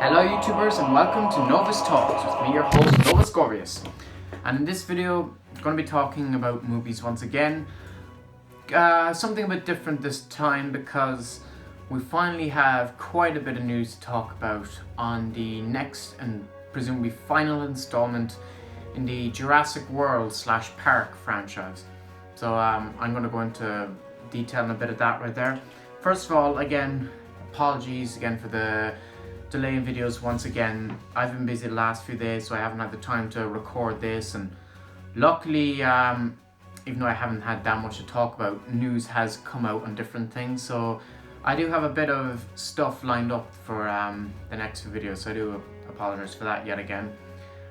Hello YouTubers and welcome to Novus Talks with me, your host Novus Gorvius. And in this video, I'm going to be talking about movies once again. Something a bit different this time because we finally have quite a bit of news to talk about on the next and presumably final installment in the Jurassic World / Park franchise. So I'm going to go into detail on a bit of that right there. First of all, again, apologies again for the delay in videos once again. I've been busy the last few days, so I haven't had the time to record this, and luckily, even though I haven't had that much to talk about, news has come out on different things, so I do have a bit of stuff lined up for the next few videos, so I do apologize for that yet again.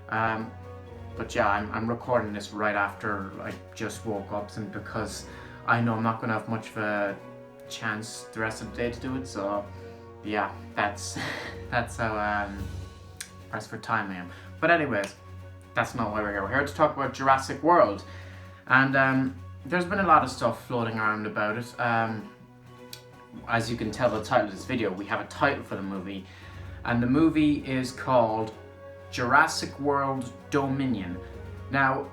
But yeah, I'm recording this right after I just woke up, and because I know I'm not going to have much of a chance the rest of the day to do it, so yeah, that's how pressed for time I am. But anyways, that's not why we're here. We're here to talk about Jurassic World, and there's been a lot of stuff floating around about it. As you can tell by the title of this video, we have a title for the movie, and the movie is called Jurassic World Dominion. Now,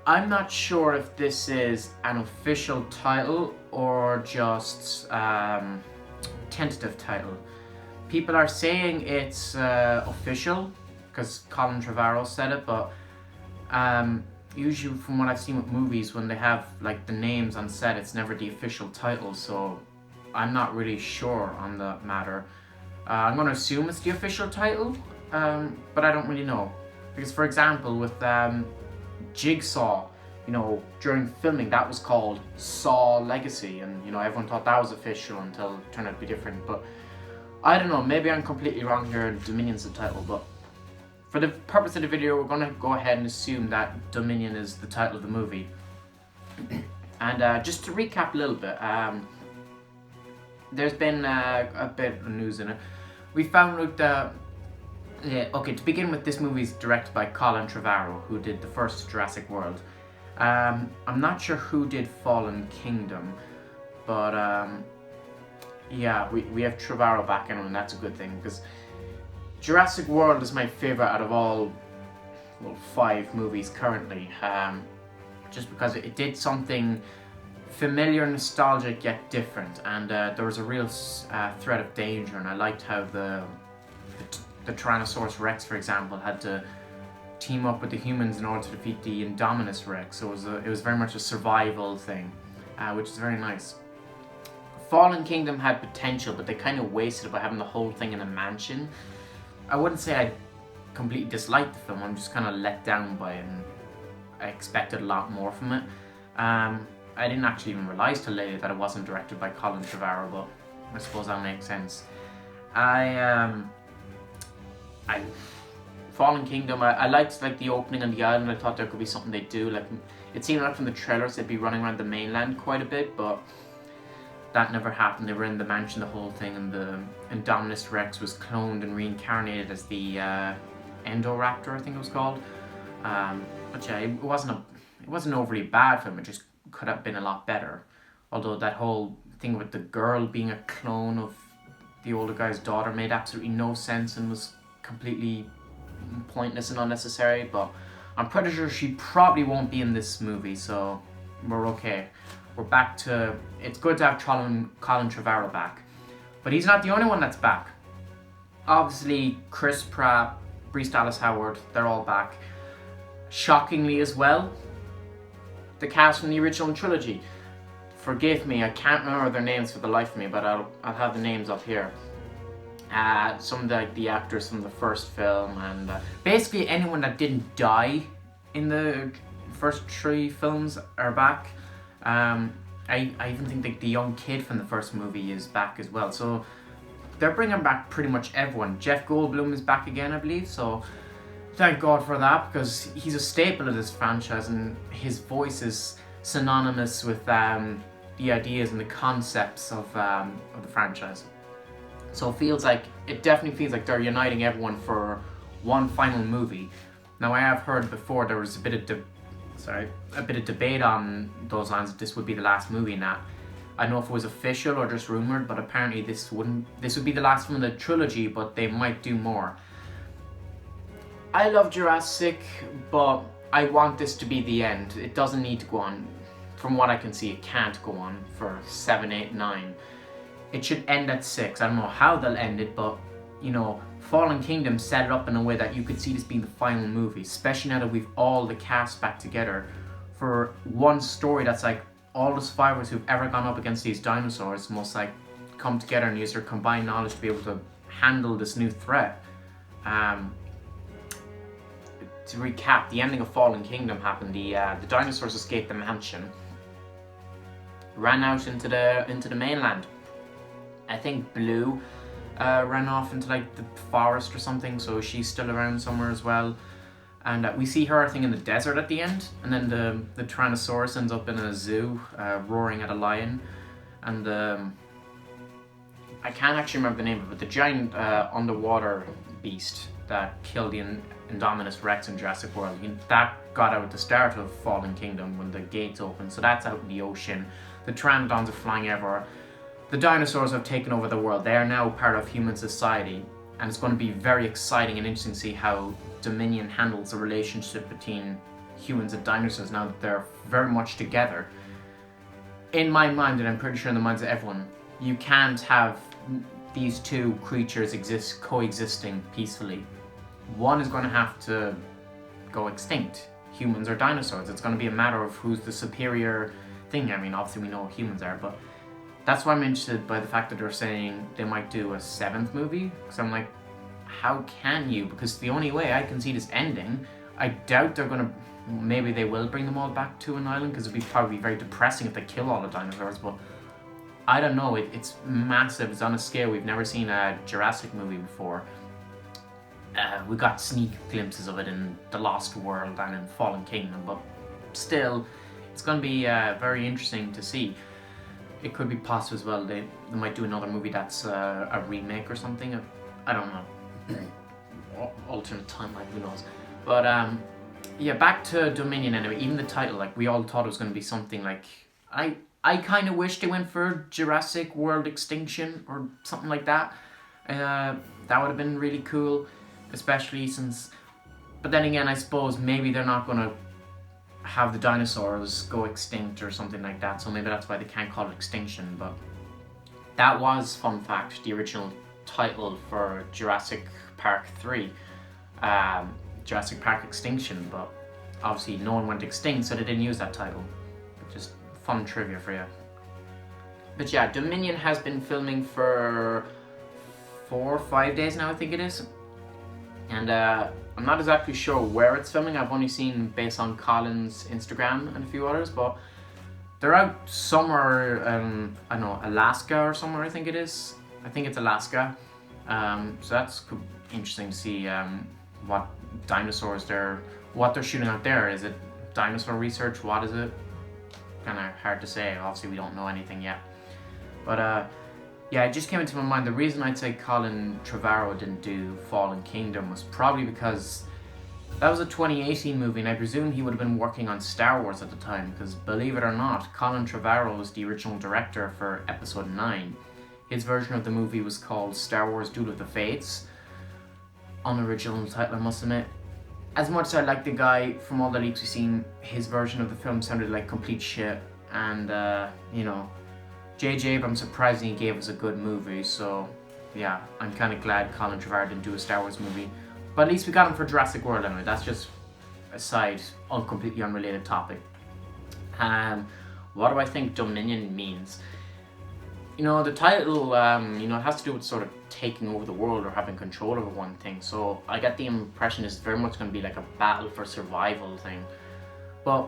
I'm not sure if this is an official title or just tentative title. People are saying it's official because Colin Trevorrow said it, but usually from what I've seen with movies, when they have like the names on set, it's never the official title, so I'm not really sure on the matter. I'm going to assume it's the official title, but I don't really know. Because for example, with Jigsaw, you know, during filming that was called Saw Legacy, and you know, everyone thought that was official until it turned out to be different. But I don't know, maybe I'm completely wrong here, Dominion's the title, but for the purpose of the video, we're going to go ahead and assume that Dominion is the title of the movie. And just to recap a little bit, there's been a bit of news in it. We found out that, okay, to begin with, this movie is directed by Colin Trevorrow, who did the first Jurassic World. I'm not sure who did Fallen Kingdom, but yeah, we have Trevorrow back in, and that's a good thing, because Jurassic World is my favorite out of all, well, 5 movies currently, just because it did something familiar, nostalgic, yet different, and there was a real threat of danger, and I liked how the Tyrannosaurus Rex, for example, had to team up with the humans in order to defeat the Indominus Rex, so it was very much a survival thing, which is very nice. Fallen Kingdom had potential, but they kind of wasted it by having the whole thing in a mansion. I wouldn't say I completely disliked the film, I'm just kind of let down by it, and I expected a lot more from it. I didn't actually even realise till later that it wasn't directed by Colin Trevorrow, but I suppose that makes sense. Fallen Kingdom, I liked like the opening on the island. I thought there could be something they'd do. Like, it seemed like from the trailers they'd be running around the mainland quite a bit, but that never happened. They were in the mansion the whole thing, and the Indominus Rex was cloned and reincarnated as the Endoraptor, I think it was called. But yeah, it wasn't overly bad film. It just could have been a lot better. Although that whole thing with the girl being a clone of the older guy's daughter made absolutely no sense and was completely pointless and unnecessary. But I'm pretty sure she probably won't be in this movie, so we're okay. We're back to, it's good to have Colin Trevorrow back. But he's not the only one that's back. Obviously, Chris Pratt, Bryce Dallas Howard, they're all back. Shockingly as well, the cast from the original trilogy. Forgive me, I can't remember their names for the life of me, but I'll have the names up here. Some of the actors from the first film, and basically anyone that didn't die in the first 3 films are back. I even think the young kid from the first movie is back as well, so they're bringing back pretty much everyone. Jeff Goldblum is back again, I believe, so thank God for that, because he's a staple of this franchise, and his voice is synonymous with the ideas and the concepts of the franchise. So it definitely feels like they're uniting everyone for one final movie. Now, I have heard before there was a bit of debate on those lines, if this would be the last movie in that. I don't know if it was official or just rumored, but apparently this would be the last one of the trilogy, but they might do more. I love Jurassic, but I want this to be the end. It doesn't need to go on. From what I can see, it can't go on for 7, 8, 9. It should end at 6. I don't know how they'll end it, but you know, Fallen Kingdom set it up in a way that you could see this being the final movie, especially now that we've all the cast back together for one story that's like all the survivors who've ever gone up against these dinosaurs must like come together and use their combined knowledge to be able to handle this new threat. To recap, the ending of Fallen Kingdom happened. The dinosaurs escaped the mansion, ran out into the mainland. I think Blue ran off into like the forest or something, so she's still around somewhere as well. And we see her, I think, in the desert at the end, and then the Tyrannosaurus ends up in a zoo, roaring at a lion, and I can't actually remember the name of it, the giant underwater beast that killed the Indominus Rex in Jurassic World. That got out at the start of Fallen Kingdom when the gates open, so that's out in the ocean. The Pteranodons are flying everywhere. The dinosaurs have taken over the world. They are now part of human society, and it's going to be very exciting and interesting to see how Dominion handles the relationship between humans and dinosaurs now that they're very much together. In my mind, and I'm pretty sure in the minds of everyone, you can't have these two creatures coexisting peacefully. One is going to have to go extinct, humans or dinosaurs. It's going to be a matter of who's the superior thing. I mean, obviously we know what humans are, but that's why I'm interested by the fact that they're saying they might do a 7th movie, because I'm like, how can you? Because the only way I can see this ending, I doubt they're going to, maybe they will bring them all back to an island, because it'd be probably very depressing if they kill all the dinosaurs, but I don't know, it's massive, it's on a scale we've never seen a Jurassic movie before. We got sneak glimpses of it in The Lost World and in Fallen Kingdom, but still, it's going to be very interesting to see. It could be possible as well, they might do another movie that's a remake or something, I don't know. Alternate timeline, who knows. But yeah, back to Dominion anyway. Even the title, like, we all thought it was going to be something like, I kind of wish they went for Jurassic World Extinction or something like that. That would have been really cool, especially since, but then again, I suppose maybe they're not going to have the dinosaurs go extinct or something like that, so maybe that's why they can't call it Extinction. But that was, fun fact, the original title for Jurassic Park 3, Jurassic Park Extinction, but obviously no one went extinct, so they didn't use that title. Just fun trivia for you. But yeah, Dominion has been filming for 4 or 5 days now, I think it is. And I'm not exactly sure where it's filming. I've only seen based on Colin's Instagram and a few others, but they're out somewhere, I don't know, Alaska or somewhere, I think it is. I think it's Alaska. So that's interesting to see what dinosaurs what they're shooting out there. Is it dinosaur research? What is it? Kind of hard to say. Obviously, we don't know anything yet. But yeah, it just came into my mind. The reason I'd say Colin Trevorrow didn't do Fallen Kingdom was probably because that was a 2018 movie, and I presume he would have been working on Star Wars at the time, because believe it or not, Colin Trevorrow was the original director for Episode 9. His version of the movie was called Star Wars Duel of the Fates. Unoriginal title, I must admit. As much as I like the guy, from all the leaks we've seen, his version of the film sounded like complete shit. And, you know, J.J. Abrams surprisingly gave us a good movie, so yeah, I'm kind of glad Colin Trevorrow didn't do a Star Wars movie. But at least we got him for Jurassic World anyway. That's just a side, completely unrelated topic. What do I think Dominion means? You know, the title, you know, it has to do with sort of taking over the world or having control over one thing. So I get the impression it's very much going to be like a battle for survival thing. But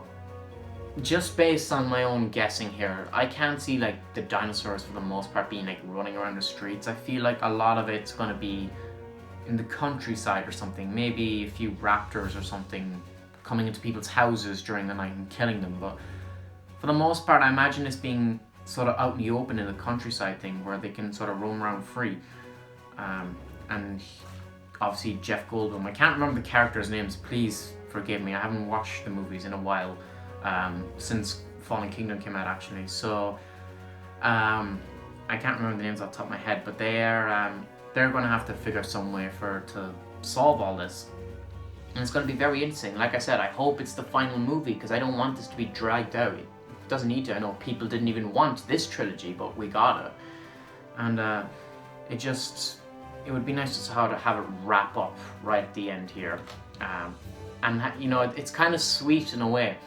just based on my own guessing here, I can't see like the dinosaurs for the most part being like running around the streets. I feel like a lot of it's going to be in the countryside or something. Maybe a few raptors or something coming into people's houses during the night and killing them. But for the most part, I imagine this being sort of out in the open in the countryside thing where they can sort of roam around free. And obviously Jeff Goldblum, I can't remember the characters' names, please forgive me, I haven't watched the movies in a while, since Fallen Kingdom came out actually, so I can't remember the names off the top of my head, but they're going to have to figure some way to solve all this. And it's going to be very interesting. Like I said, I hope it's the final movie because I don't want this to be dragged out. It doesn't need to. I know people didn't even want this trilogy, but we got it. And it would be nice just how to have it wrap up right at the end here. And you know, it's kind of sweet in a way.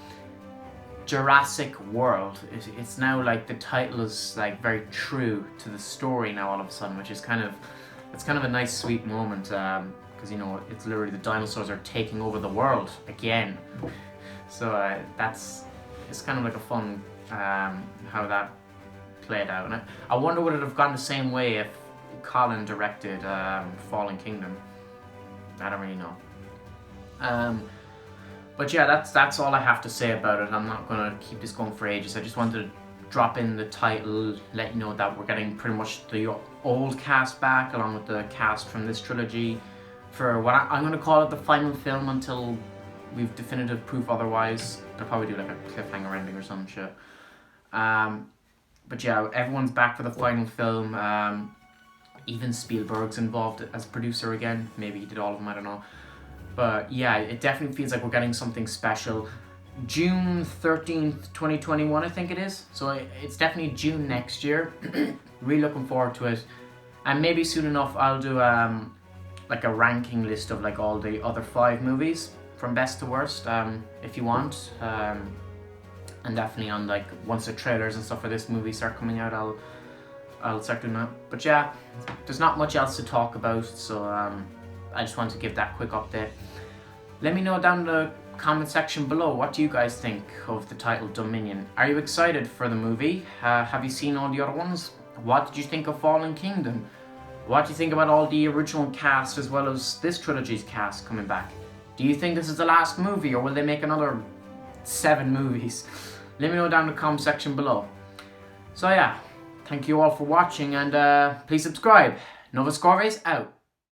Jurassic World. It's now like the title is like very true to the story now all of a sudden, which is kind of a nice sweet moment. Because you know, it's literally the dinosaurs are taking over the world again. So it's kind of like a fun how that played out. And I wonder would it have gone the same way if Colin directed Fallen Kingdom. I don't really know. But yeah, that's all I have to say about it. I'm not gonna keep this going for ages. I just wanted to drop in the title, let you know that we're getting pretty much the old cast back along with the cast from this trilogy for what I'm gonna call it the final film until we've definitive proof otherwise. They'll probably do like a cliffhanger ending or some shit. But yeah, everyone's back for the final film. Even Spielberg's involved as producer again. Maybe he did all of them, I don't know. But yeah, it definitely feels like we're getting something special. June 13th, 2021, I think it is. So it's definitely June next year. Really looking forward to it. And maybe soon enough I'll do like a ranking list of like all the other 5 movies from best to worst, if you want. And definitely on like once the trailers and stuff for this movie start coming out, I'll start doing that. But yeah, there's not much else to talk about, so I just wanted to give that quick update. Let me know down in the comment section below, what do you guys think of the title Dominion? Are you excited for the movie? Have you seen all the other ones? What did you think of Fallen Kingdom? What do you think about all the original cast as well as this trilogy's cast coming back? Do you think this is the last movie or will they make another 7 movies? Let me know down in the comment section below. So yeah, thank you all for watching and please subscribe. Novus Corves out.